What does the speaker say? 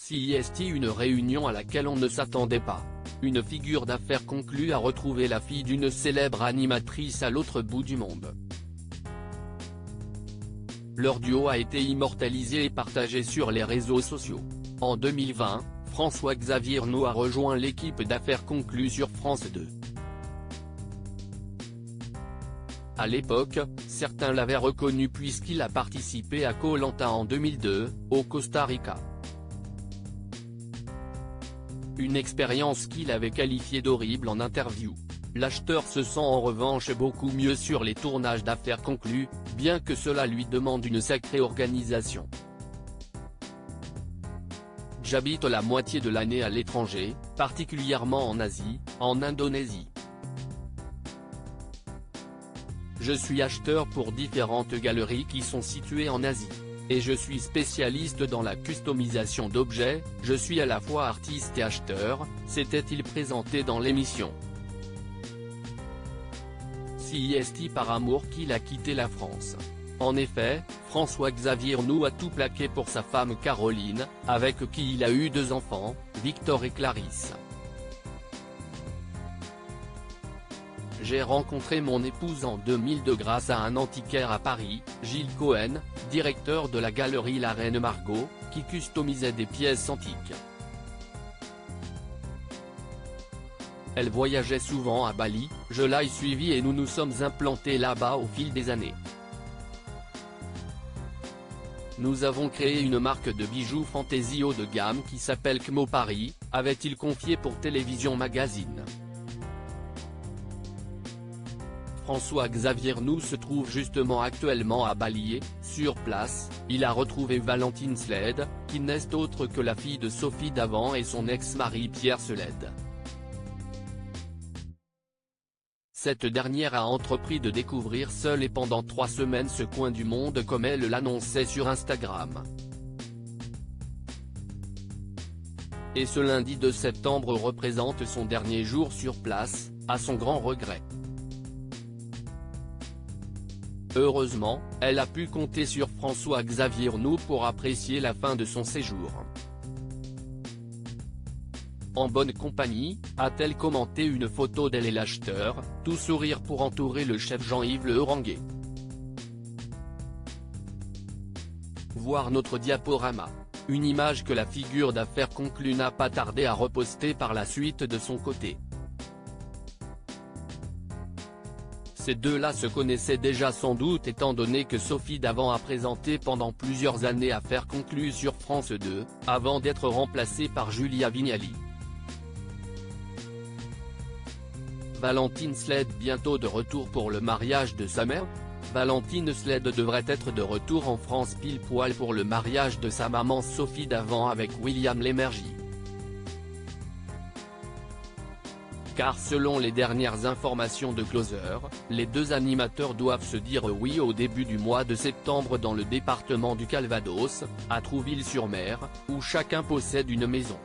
CIST, une réunion à laquelle on ne s'attendait pas. Une figure d'affaires conclut à retrouver la fille d'une célèbre animatrice à l'autre bout du monde. Leur duo a été immortalisé et partagé sur les réseaux sociaux. En 2020, François-Xavier Arnault a rejoint l'équipe d'affaires conclue sur France 2. À l'époque, certains l'avaient reconnu puisqu'il a participé à Koh-Lanta en 2002, au Costa Rica. Une expérience qu'il avait qualifiée d'horrible en interview. L'acheteur se sent en revanche beaucoup mieux sur les tournages d'affaires conclues, bien que cela lui demande une sacrée organisation. J'habite la moitié de l'année à l'étranger, particulièrement en Asie, en Indonésie. Je suis acheteur pour différentes galeries qui sont situées en Asie. Et je suis spécialiste dans la customisation d'objets, je suis à la fois artiste et acheteur, s'était-il présenté dans l'émission. CIST par amour qu'il a quitté la France. En effet, François-Xavier Arnault a tout plaqué pour sa femme Caroline, avec qui il a eu 2 enfants, Victor et Clarisse. J'ai rencontré mon épouse en 2002 grâce à un antiquaire à Paris, Gilles Cohen, directeur de la galerie La Reine Margot, qui customisait des pièces antiques. Elle voyageait souvent à Bali, je l'ai suivie et nous nous sommes implantés là-bas au fil des années. Nous avons créé une marque de bijoux fantaisie haut de gamme qui s'appelle Kmo Paris, avait-il confié pour Télévision Magazine. François-Xavier Arnault se trouve justement actuellement à Bali et, sur place, il a retrouvé Valentine Sled, qui n'est autre que la fille de Sophie Davant et son ex-mari Pierre Sled. Cette dernière a entrepris de découvrir seule et pendant 3 semaines ce coin du monde comme elle l'annonçait sur Instagram. Et ce lundi 2 septembre représente son dernier jour sur place, à son grand regret. Heureusement, elle a pu compter sur François-Xavier Arnault pour apprécier la fin de son séjour. En bonne compagnie, a-t-elle commenté une photo d'elle et l'acheteur, tout sourire pour entourer le chef Jean-Yves Le Haranguer. Voir notre diaporama. Une image que la figure d'affaires conclue n'a pas tardé à reposter par la suite de son côté. Ces deux-là se connaissaient déjà sans doute étant donné que Sophie Davant a présenté pendant plusieurs années Affaires conclues sur France 2, avant d'être remplacée par Julia Vignali. Valentine Sled bientôt de retour pour le mariage de sa mère. Valentine Sled devrait être de retour en France pile poil pour le mariage de sa maman Sophie Davant avec William Lémergie. Car selon les dernières informations de Closer, les 2 animateurs doivent se dire oui au début du mois de septembre dans le département du Calvados, à Trouville-sur-Mer, où chacun possède une maison.